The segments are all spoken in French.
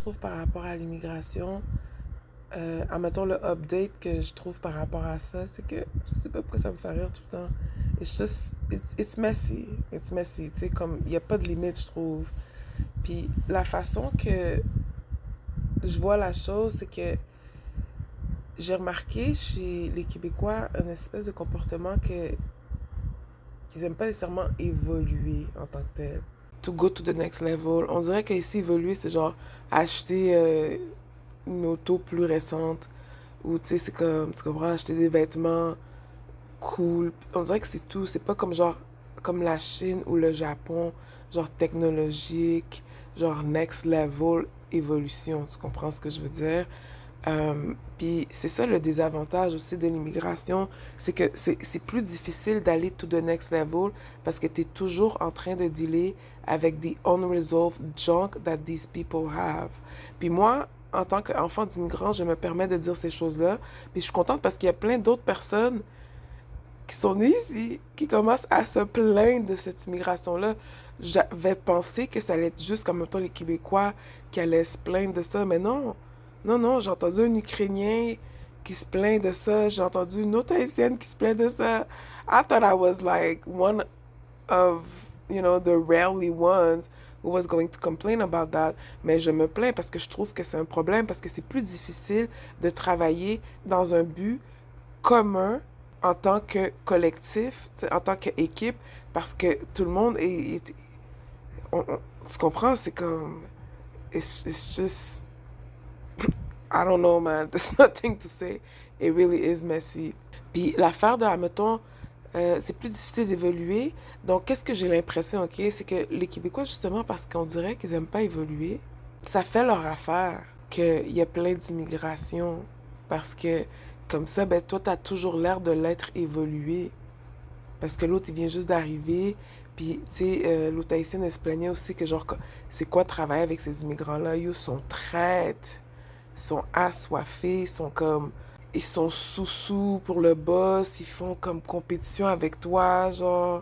trouve par rapport à l'immigration, admettons le update que je trouve par rapport à ça, c'est que je sais pas pourquoi ça me fait rire tout le temps. It's messy. It's messy. Tu sais, comme, il n'y a pas de limite, je trouve. Puis la façon que je vois la chose, c'est que j'ai remarqué chez les Québécois une espèce de comportement qu'ils aiment pas nécessairement évoluer en tant que tel. To go to the next level. On dirait qu'ici, évoluer, c'est genre acheter une auto plus récente. Ou tu sais, c'est comme, tu comprends, acheter des vêtements cool. On dirait que c'est tout. C'est pas comme genre, comme la Chine ou le Japon, genre technologique, genre next level évolution. Tu comprends ce que je veux dire? Puis c'est ça le désavantage aussi de l'immigration, c'est que c'est plus difficile d'aller to the next level parce que tu es toujours en train de dealer avec des unresolved junk that these people have. Puis moi, en tant qu'enfant d'immigrant, je me permets de dire ces choses-là. Puis je suis contente parce qu'il y a plein d'autres personnes qui sont nées ici, qui commencent à se plaindre de cette immigration-là. J'avais pensé que ça allait être juste comme mettons les Québécois qui allaient se plaindre de ça, mais non. Non, non, j'ai entendu un Ukrainien qui se plaint de ça, j'ai entendu une autre Haïtienne qui se plaint de ça. I thought I was like one of, the rarely ones who was going to complain about that. Mais je me plains parce que je trouve que c'est un problème, parce que c'est plus difficile de travailler dans un but commun en tant que collectif, en tant qu'équipe, parce que tout le monde tu comprends, c'est comme, it's just, I don't know, man, there's nothing to say, it really is messy. Puis l'affaire de, admettons, c'est plus difficile d'évoluer, donc qu'est-ce que j'ai l'impression, ok, c'est que les Québécois, justement, parce qu'on dirait qu'ils aiment pas évoluer, ça fait leur affaire qu'il y a plein d'immigration, parce que comme ça, ben toi, t'as toujours l'air de l'être évolué. Parce que l'autre, il vient juste d'arriver. Puis, tu sais, l'autre haïtienne, elle se plaignait aussi que, genre, c'est quoi travailler avec ces immigrants-là? Ils sont traites, ils sont assoiffés, ils sont comme. Ils sont sous-sous pour le boss, ils font comme compétition avec toi, genre.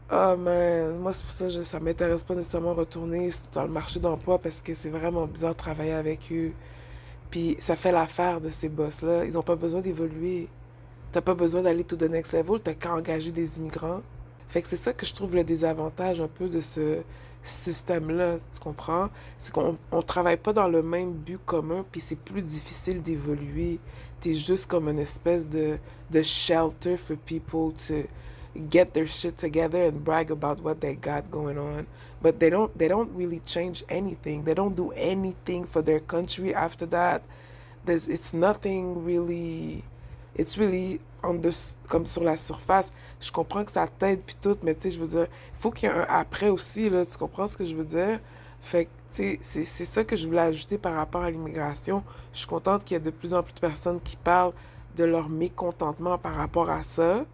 Ah, man, moi, c'est pour ça que ça m'intéresse pas nécessairement retourner dans le marché d'emploi parce que c'est vraiment bizarre de travailler avec eux. Puis ça fait l'affaire de ces boss-là. Ils ont pas besoin d'évoluer. T'as pas besoin d'aller to the next level, t'as qu'à engager des immigrants. Fait que c'est ça que je trouve le désavantage un peu de ce système-là, tu comprends? C'est qu'on travaille pas dans le même but commun, puis c'est plus difficile d'évoluer. T'es juste comme une espèce de shelter for people to get their shit together and brag about what they got going on. But they don't really change anything. They don't do anything for their country after that. It's nothing really. It's really comme sur la surface. Je comprends que ça t'aide puis tout, mais tu sais, je veux dire, il faut qu'il y ait un après aussi, là. Tu comprends ce que je veux dire? Fait que, tu sais, c'est ça que je voulais ajouter par rapport à l'immigration. Je suis contente qu'il y ait de plus en plus de personnes qui parlent de leur mécontentement par rapport à ça.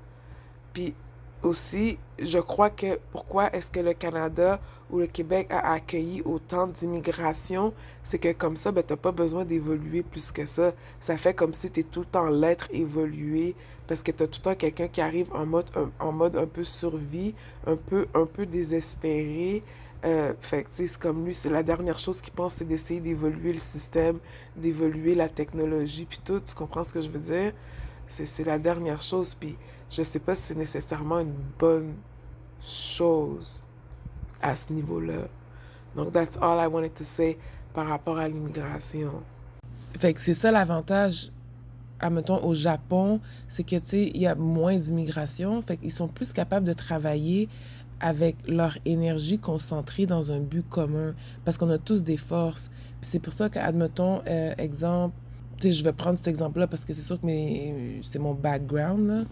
Puis aussi, je crois que pourquoi est-ce que le Canada ou le Québec a accueilli autant d'immigration, c'est que comme ça, ben, t'as pas besoin d'évoluer plus que ça. Ça fait comme si t'es tout le temps l'être évolué, parce que t'as tout le temps quelqu'un qui arrive en mode un peu survie, un peu désespéré. Fait que, tu sais, c'est comme lui, c'est la dernière chose qu'il pense, c'est d'essayer d'évoluer le système, d'évoluer la technologie, puis tout. Tu comprends ce que je veux dire? C'est la dernière chose, puis je sais pas si c'est nécessairement une bonne chose à ce niveau-là. Donc, that's all I wanted to say par rapport à l'immigration. Fait que c'est ça l'avantage, admettons, au Japon, c'est que, tu sais, il y a moins d'immigration, fait qu'ils sont plus capables de travailler avec leur énergie concentrée dans un but commun, parce qu'on a tous des forces. Puis c'est pour ça qu'admettons, exemple, tu sais, je vais prendre cet exemple-là parce que c'est sûr que c'est mon background, là.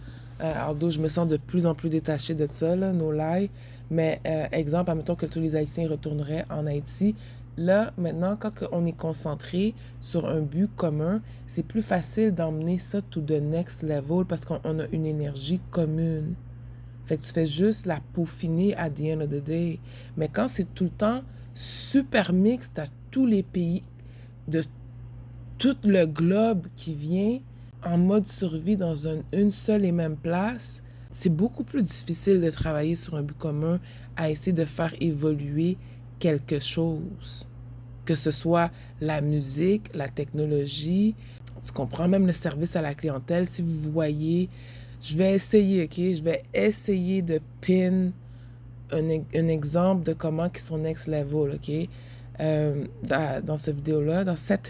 Although je me sens de plus en plus détachée de ça, là, no lie. Mais exemple, admettons que tous les Haïtiens retourneraient en Haïti. Là, maintenant, quand on est concentré sur un but commun, c'est plus facile d'emmener ça to the next level parce qu'on a une énergie commune. Fait que tu fais juste la peaufiner at the end of the day. Mais quand c'est tout le temps super mixte à tous les pays de tout le globe qui vient en mode survie dans une seule et même place, c'est beaucoup plus difficile de travailler sur un but commun à essayer de faire évoluer quelque chose. que ce soit la musique, la technologie, tu comprends, même le service à la clientèle. Si vous voyez, je vais essayer, OK? Je vais essayer de pin un exemple de comment ils sont next level, OK? Dans cette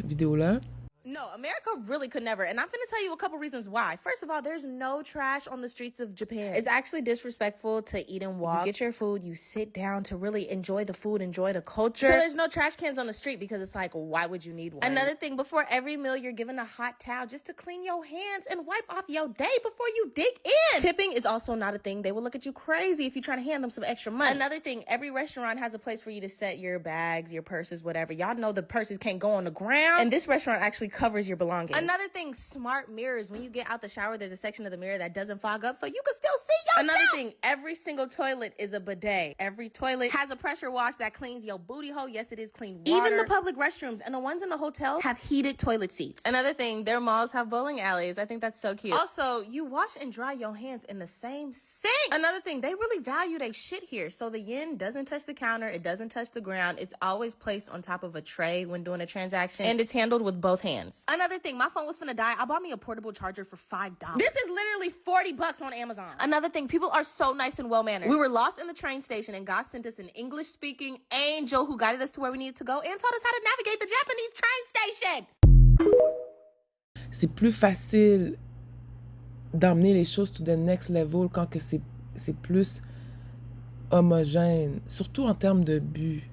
vidéo-là. No, America really could never. And I'm going to tell you a couple reasons why. First of all, there's no trash on the streets of Japan. It's actually disrespectful to eat and walk. You get your food, you sit down to really enjoy the food, enjoy the culture. So there's no trash cans on the street because it's like, why would you need one? Another thing, before every meal, you're given a hot towel just to clean your hands and wipe off your day before you dig in. Tipping is also not a thing. They will look at you crazy if you try to hand them some extra money. Another thing, every restaurant has a place for you to set your bags, your purses, whatever. Y'all know the purses can't go on the ground. And this restaurant actually covers your belongings. Another thing, smart mirrors. When you get out the shower, there's a section of the mirror that doesn't fog up so you can still see yourself. Another thing, every single toilet is a bidet. Every toilet has a pressure wash that cleans your booty hole. Yes, it is clean water. Even the public restrooms and the ones in the hotel have heated toilet seats. Another thing, their malls have bowling alleys. I think that's so cute. Also, you wash and dry your hands in the same sink. Another thing, they really value their shit here. So the yen doesn't touch the counter. It doesn't touch the ground. It's always placed on top of a tray when doing a transaction. And it's handled with both hands. Another thing, my phone was finna die. I bought me a portable charger for $5. This is literally $40 on Amazon. Another thing, people are so nice and well-mannered. We were lost in the train station and God sent us an English-speaking angel who guided us to where we needed to go and taught us how to navigate the Japanese train station. C'est plus facile d'emmener les choses to the next level quand que c'est plus homogène, surtout en termes de but.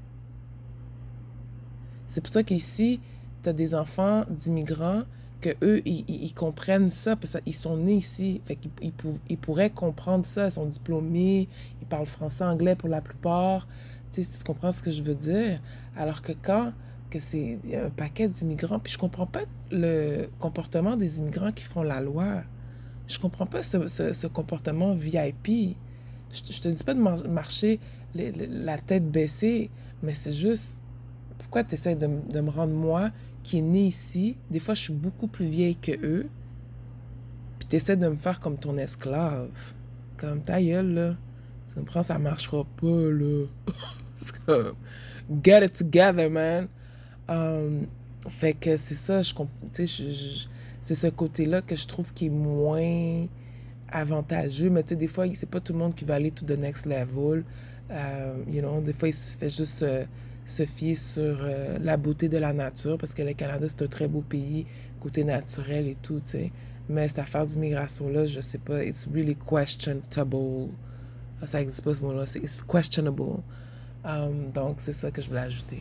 C'est pour ça qu'ici, tu as des enfants d'immigrants que eux ils comprennent ça, parce qu'ils sont nés ici. Fait qu'ils pourraient comprendre ça. Ils sont diplômés, ils parlent français, anglais pour la plupart. Tu sais, tu comprends ce que je veux dire? Alors que quand que c'est un paquet d'immigrants, puis je comprends pas le comportement des immigrants qui font la loi. Je comprends pas ce comportement VIP. Je te dis pas de marcher la tête baissée, mais c'est juste... Pourquoi tu essaies de me rendre, moi, qui est né ici, des fois, je suis beaucoup plus vieille que eux, puis tu essaies de me faire comme ton esclave. Comme ta gueule, là. Tu comprends? Ça marchera pas, là. C'est comme... Get it together, man! Fait que c'est ça, tu sais, c'est ce côté-là que je trouve qui est moins avantageux, mais tu sais, des fois, c'est pas tout le monde qui va aller to the next level. Des fois, il se fait juste... se fier sur la beauté de la nature, parce que le Canada, c'est un très beau pays, côté naturel et tout, tu sais. Mais cette affaire d'immigration-là, je sais pas, it's really questionable. Ça existe pas ce mot-là, it's questionable. Donc, c'est ça que je voulais ajouter.